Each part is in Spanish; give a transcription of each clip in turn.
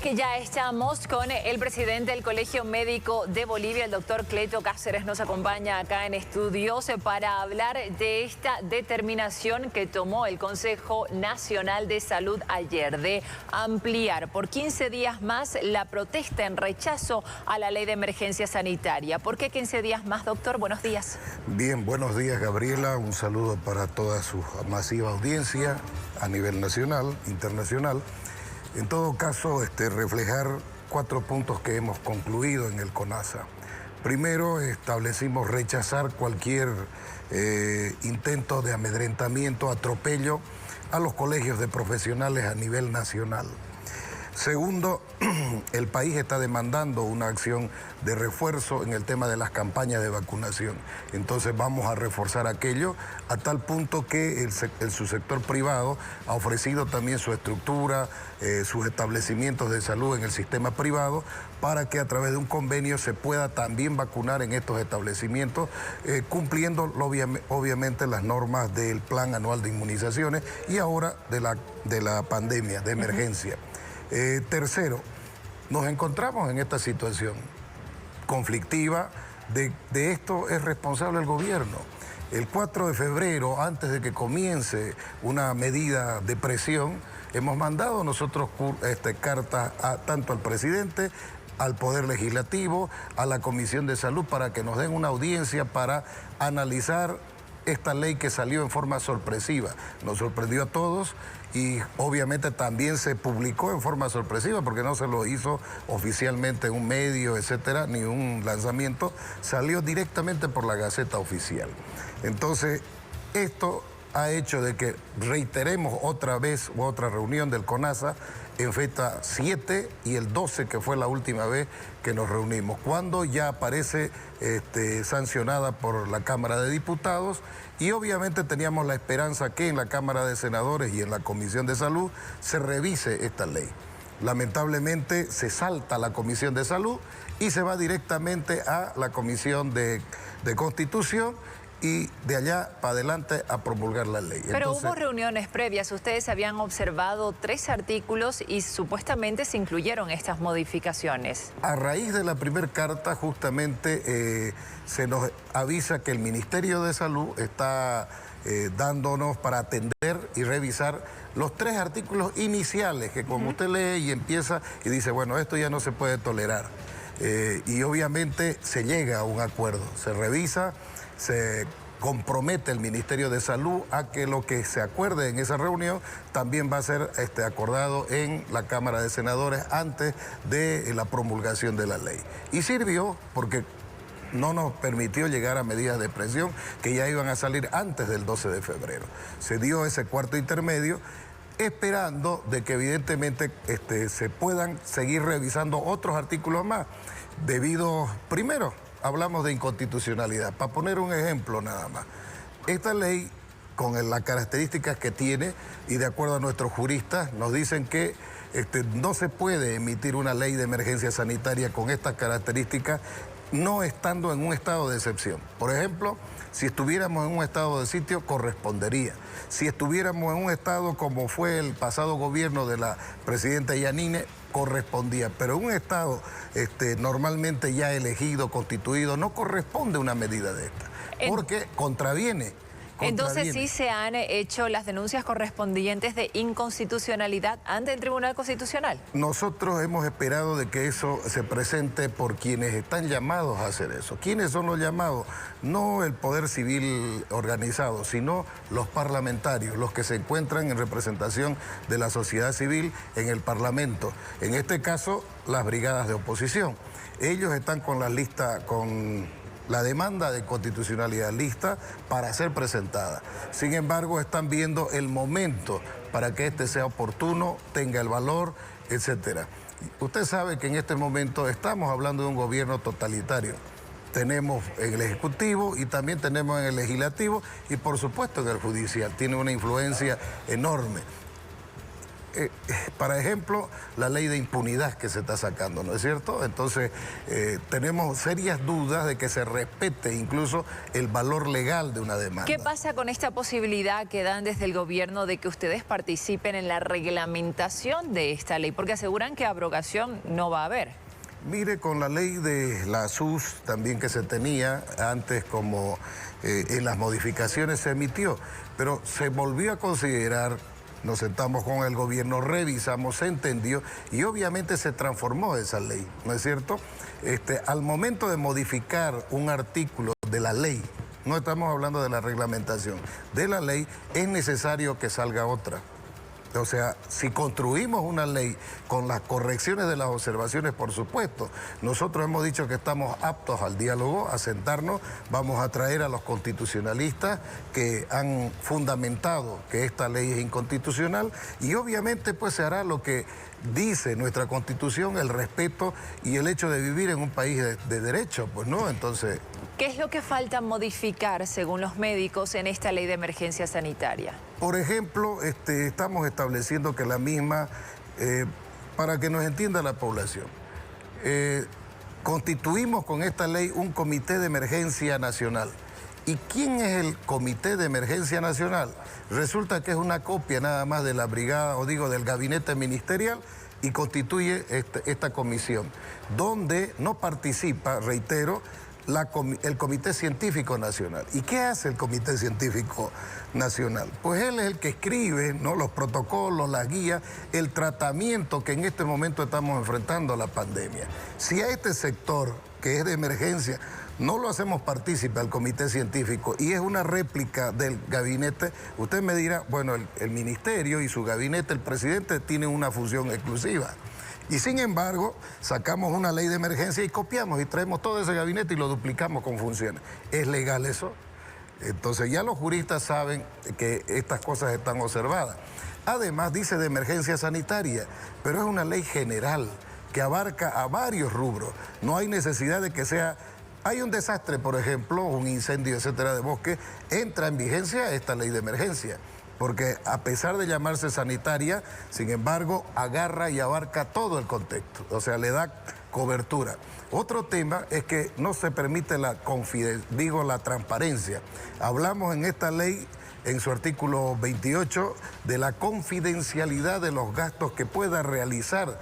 Que ya estamos con el presidente del Colegio Médico de Bolivia, el doctor Cleto Cáceres, nos acompaña acá en estudios para hablar de esta determinación que tomó el Consejo Nacional de Salud ayer de ampliar por 15 días más la protesta en rechazo a la ley de emergencia sanitaria. ¿Por qué 15 días más, doctor? Buenos días. Bien, buenos días, Gabriela. Un saludo para toda su masiva audiencia a nivel nacional, internacional. En todo caso, reflejar 4 puntos que hemos concluido en el CONASA. Primero, establecimos rechazar cualquier intento de amedrentamiento, atropello a los colegios de profesionales a nivel nacional. Segundo, el país está demandando una acción de refuerzo en el tema de las campañas de vacunación. Entonces vamos a reforzar aquello a tal punto que su sector privado ha ofrecido también su estructura, sus establecimientos de salud en el sistema privado para que a través de un convenio se pueda también vacunar en estos establecimientos, cumpliendo obviamente las normas del Plan Anual de Inmunizaciones y ahora de la pandemia, de emergencia. Tercero, nos encontramos en esta situación conflictiva, de esto es responsable el gobierno. El 4 de febrero, antes de que comience una medida de presión, hemos mandado nosotros cartas tanto al presidente, al Poder Legislativo, a la Comisión de Salud, para que nos den una audiencia para analizar esta ley que salió en forma sorpresiva. Nos sorprendió a todos y obviamente también se publicó en forma sorpresiva porque no se lo hizo oficialmente en un medio, etcétera, ni un lanzamiento. Salió directamente por la Gaceta Oficial. Entonces, esto ha hecho de que reiteremos otra vez otra reunión del CONASA en fecha 7 y el 12, que fue la última vez que nos reunimos, cuando ya aparece sancionada por la Cámara de Diputados, y obviamente teníamos la esperanza que en la Cámara de Senadores y en la Comisión de Salud se revise esta ley. Lamentablemente se salta la Comisión de Salud y se va directamente a la Comisión de Constitución, y de allá para adelante a promulgar la ley. Pero entonces, hubo reuniones previas, ustedes habían observado 3 artículos y supuestamente se incluyeron estas modificaciones. A raíz de la primera carta, justamente se nos avisa que el Ministerio de Salud está dándonos para atender y revisar los 3 artículos iniciales, que como usted lee y empieza y dice, bueno, esto ya no se puede tolerar. Y obviamente se llega a un acuerdo, se revisa, se compromete el Ministerio de Salud a que lo que se acuerde en esa reunión también va a ser acordado en la Cámara de Senadores antes de la promulgación de la ley. Y sirvió porque no nos permitió llegar a medidas de presión que ya iban a salir antes del 12 de febrero. Se dio ese cuarto intermedio, esperando de que evidentemente se puedan seguir revisando otros artículos más, debido, primero, hablamos de inconstitucionalidad. Para poner un ejemplo nada más, esta ley, con las características que tiene, y de acuerdo a nuestros juristas, nos dicen que no se puede emitir una ley de emergencia sanitaria con estas características, no estando en un estado de excepción. Por ejemplo, si estuviéramos en un estado de sitio, correspondería. Si estuviéramos en un estado como fue el pasado gobierno de la presidenta Yanine, correspondía. Pero en un estado normalmente ya elegido, constituido, no corresponde una medida de esta, porque contraviene. Entonces sí se han hecho las denuncias correspondientes de inconstitucionalidad ante el Tribunal Constitucional. Nosotros hemos esperado de que eso se presente por quienes están llamados a hacer eso. ¿Quiénes son los llamados? No el poder civil organizado, sino los parlamentarios, los que se encuentran en representación de la sociedad civil en el Parlamento. En este caso, las brigadas de oposición. Ellos están con la lista, con la demanda de constitucionalidad lista para ser presentada. Sin embargo, están viendo el momento para que sea oportuno, tenga el valor, etcétera. Usted sabe que en este momento estamos hablando de un gobierno totalitario. Tenemos en el Ejecutivo y también tenemos en el Legislativo y por supuesto en el Judicial. Tiene una influencia enorme. para ejemplo, la ley de impunidad que se está sacando, ¿no es cierto? Entonces, tenemos serias dudas de que se respete incluso el valor legal de una demanda. ¿Qué pasa con esta posibilidad que dan desde el gobierno de que ustedes participen en la reglamentación de esta ley? Porque aseguran que abrogación no va a haber. Mire, con la ley de la SUS también que se tenía antes, como en las modificaciones se emitió, pero se volvió a considerar, nos sentamos con el gobierno, revisamos, se entendió y obviamente se transformó esa ley, ¿no es cierto? Al momento de modificar un artículo de la ley, no estamos hablando de la reglamentación, de la ley, es necesario que salga otra. O sea, si construimos una ley con las correcciones de las observaciones, por supuesto, nosotros hemos dicho que estamos aptos al diálogo, a sentarnos, vamos a traer a los constitucionalistas que han fundamentado que esta ley es inconstitucional y obviamente pues se hará lo que dice nuestra Constitución, el respeto y el hecho de vivir en un país de derecho, pues no, entonces... ¿Qué es lo que falta modificar, según los médicos, en esta ley de emergencia sanitaria? Por ejemplo, estamos estableciendo que la misma, para que nos entienda la población, constituimos con esta ley un comité de emergencia nacional. ¿Y quién es el comité de emergencia nacional? Resulta que es una copia nada más de la brigada, o digo, del gabinete ministerial, y constituye esta comisión, donde no participa, reitero, el Comité Científico Nacional. ¿Y qué hace el Comité Científico Nacional? Pues él es el que escribe, ¿no?, los protocolos, las guías, el tratamiento que en este momento estamos enfrentando a la pandemia. Si a este sector, que es de emergencia, no lo hacemos partícipe al Comité Científico y es una réplica del gabinete, usted me dirá, bueno, el ministerio y su gabinete, el presidente, tienen una función exclusiva. Y sin embargo, sacamos una ley de emergencia y copiamos y traemos todo ese gabinete y lo duplicamos con funciones. ¿Es legal eso? Entonces ya los juristas saben que estas cosas están observadas. Además dice de emergencia sanitaria, pero es una ley general que abarca a varios rubros. No hay necesidad de que sea... Hay un desastre, por ejemplo, un incendio, etcétera, de bosque, entra en vigencia esta ley de emergencia. Porque a pesar de llamarse sanitaria, sin embargo, agarra y abarca todo el contexto, o sea, le da cobertura. Otro tema es que no se permite la transparencia. Hablamos en esta ley, en su artículo 28, de la confidencialidad de los gastos que pueda realizar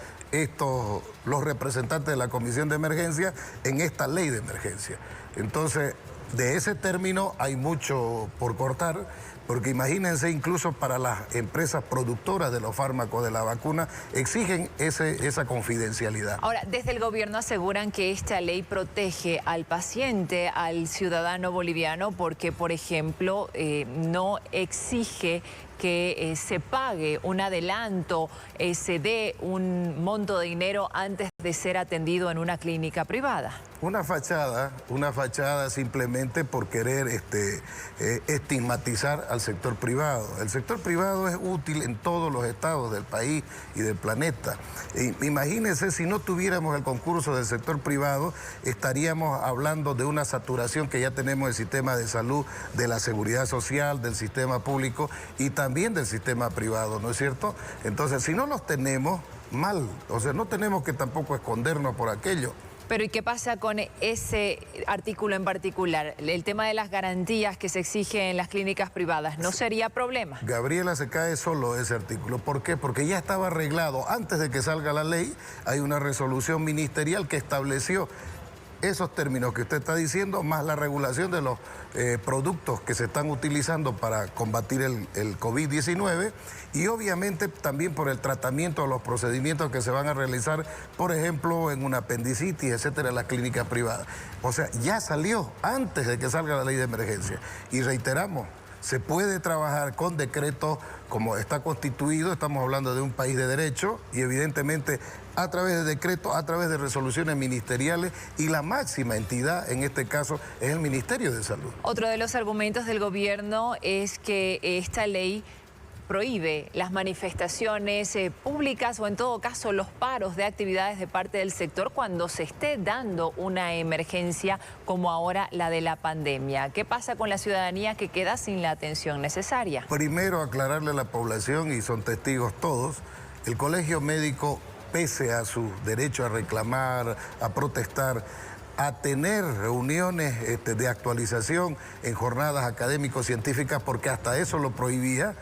los representantes de la Comisión de Emergencia en esta ley de emergencia. Entonces, de ese término hay mucho por cortar, porque imagínense, incluso para las empresas productoras de los fármacos, de la vacuna, exigen esa confidencialidad. Ahora, desde el gobierno aseguran que esta ley protege al paciente, al ciudadano boliviano, porque, por ejemplo, no exige que se pague un adelanto, se dé un monto de dinero antes de ser atendido en una clínica privada. Una fachada simplemente por querer estigmatizar al sector privado. El sector privado es útil en todos los estados del país y del planeta. Imagínense, si no tuviéramos el concurso del sector privado, estaríamos hablando de una saturación que ya tenemos del sistema de salud, de la seguridad social, del sistema público y también del sistema privado, ¿no es cierto? Entonces, si no los tenemos, mal. O sea, no tenemos que tampoco escondernos por aquello. Pero ¿y qué pasa con ese artículo en particular? El tema de las garantías que se exigen en las clínicas privadas, ¿no sería problema? Gabriela, se cae solo ese artículo. ¿Por qué? Porque ya estaba arreglado. Antes de que salga la ley, hay una resolución ministerial que estableció esos términos que usted está diciendo, más la regulación de los productos que se están utilizando para combatir el COVID-19 y obviamente también por el tratamiento de los procedimientos que se van a realizar, por ejemplo, en una apendicitis, etcétera, en las clínicas privadas. O sea, ya salió antes de que salga la ley de emergencia. Y reiteramos, se puede trabajar con decretos como está constituido, estamos hablando de un país de derecho y evidentemente a través de decretos, a través de resoluciones ministeriales y la máxima entidad en este caso es el Ministerio de Salud. Otro de los argumentos del gobierno es que esta ley prohíbe las manifestaciones públicas o en todo caso los paros de actividades de parte del sector cuando se esté dando una emergencia como ahora la de la pandemia. ¿Qué pasa con la ciudadanía que queda sin la atención necesaria? Primero, aclararle a la población, y son testigos todos, el Colegio Médico, pese a su derecho a reclamar, a protestar, a tener reuniones de actualización en jornadas académico-científicas, porque hasta eso lo prohibía,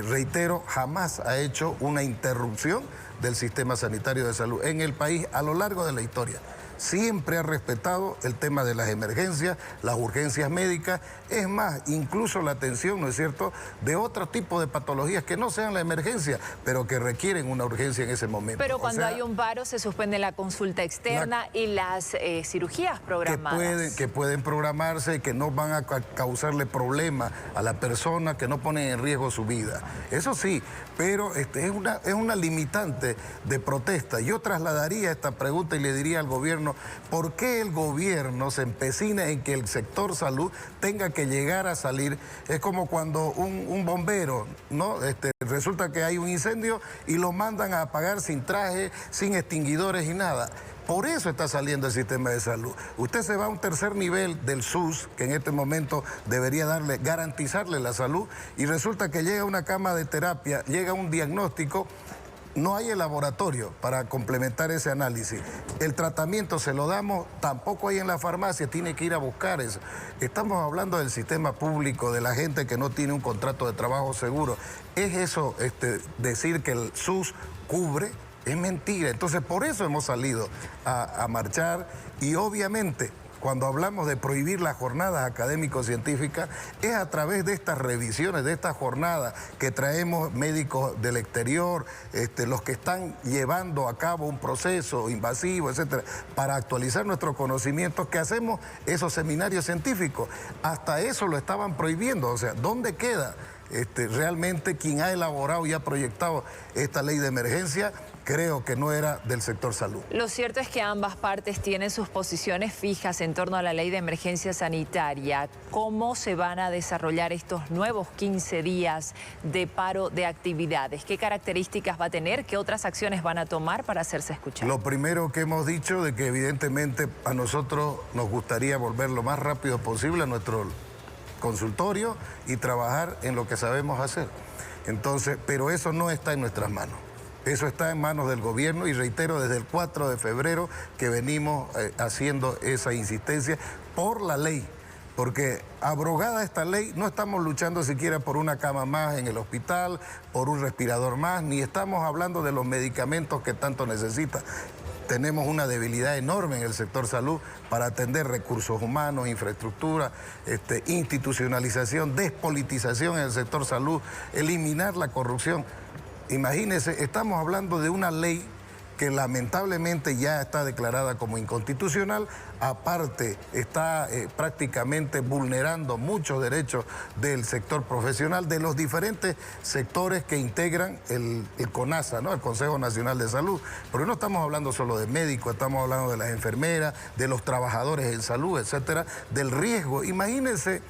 reitero, jamás ha hecho una interrupción del sistema sanitario de salud en el país a lo largo de la historia. Siempre ha respetado el tema de las emergencias, las urgencias médicas, es más, incluso la atención, ¿no es cierto?, de otro tipo de patologías que no sean la emergencia, pero que requieren una urgencia en ese momento. Pero cuando hay un paro se suspende la consulta externa y las cirugías programadas. Que pueden programarse, que no van a causarle problemas a la persona, que no ponen en riesgo su vida. Eso sí, pero es una limitante de protesta. Yo trasladaría esta pregunta y le diría al gobierno, ¿por qué el gobierno se empecina en que el sector salud tenga que llegar a salir? Es como cuando un bombero, ¿no? Resulta que hay un incendio y lo mandan a apagar sin traje, sin extinguidores y nada. Por eso está saliendo el sistema de salud. Usted se va a un tercer nivel del SUS, que en este momento debería garantizarle la salud, y resulta que llega una cama de terapia, llega un diagnóstico. No hay el laboratorio para complementar ese análisis. El tratamiento se lo damos, tampoco hay en la farmacia, tiene que ir a buscar eso. Estamos hablando del sistema público, de la gente que no tiene un contrato de trabajo seguro. ¿Es eso decir que el SUS cubre? Es mentira. Entonces, por eso hemos salido a marchar y obviamente, cuando hablamos de prohibir las jornadas académico-científicas, es a través de estas revisiones, de estas jornadas que traemos médicos del exterior, los que están llevando a cabo un proceso invasivo, etcétera, para actualizar nuestros conocimientos, que hacemos esos seminarios científicos. Hasta eso lo estaban prohibiendo. O sea, ¿dónde queda realmente quien ha elaborado y ha proyectado esta ley de emergencia? Creo que no era del sector salud. Lo cierto es que ambas partes tienen sus posiciones fijas en torno a la ley de emergencia sanitaria. ¿Cómo se van a desarrollar estos nuevos 15 días de paro de actividades? ¿Qué características va a tener? ¿Qué otras acciones van a tomar para hacerse escuchar? Lo primero que hemos dicho de que evidentemente a nosotros nos gustaría volver lo más rápido posible a nuestro consultorio y trabajar en lo que sabemos hacer. Entonces, pero eso no está en nuestras manos. Eso está en manos del gobierno y reitero, desde el 4 de febrero que venimos haciendo esa insistencia por la ley, porque abrogada esta ley no estamos luchando siquiera por una cama más en el hospital, por un respirador más, ni estamos hablando de los medicamentos que tanto necesita. Tenemos una debilidad enorme en el sector salud para atender recursos humanos, infraestructura, institucionalización, despolitización en el sector salud, eliminar la corrupción. Imagínense, estamos hablando de una ley que lamentablemente ya está declarada como inconstitucional, aparte está prácticamente vulnerando muchos derechos del sector profesional, de los diferentes sectores que integran el CONASA, ¿no?, el Consejo Nacional de Salud. Pero no estamos hablando solo de médicos, estamos hablando de las enfermeras, de los trabajadores en salud, etcétera, del riesgo. Imagínense.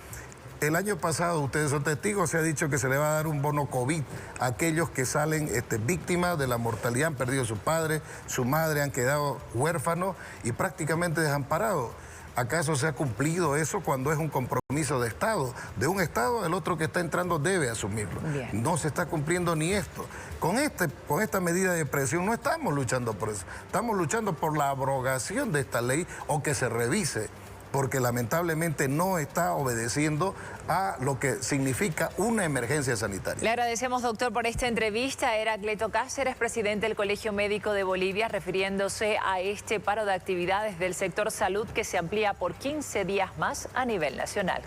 El año pasado, ustedes son testigos, se ha dicho que se le va a dar un bono COVID a aquellos que salen víctimas de la mortalidad, han perdido su padre, su madre, han quedado huérfanos y prácticamente desamparados. ¿Acaso se ha cumplido eso cuando es un compromiso de Estado? De un Estado, el otro que está entrando debe asumirlo. Bien. No se está cumpliendo ni esto. Con esta medida de presión no estamos luchando por eso. Estamos luchando por la abrogación de esta ley o que se revise, porque lamentablemente no está obedeciendo a lo que significa una emergencia sanitaria. Le agradecemos, doctor, por esta entrevista. Era Cleto Cáceres, presidente del Colegio Médico de Bolivia, refiriéndose a este paro de actividades del sector salud que se amplía por 15 días más a nivel nacional.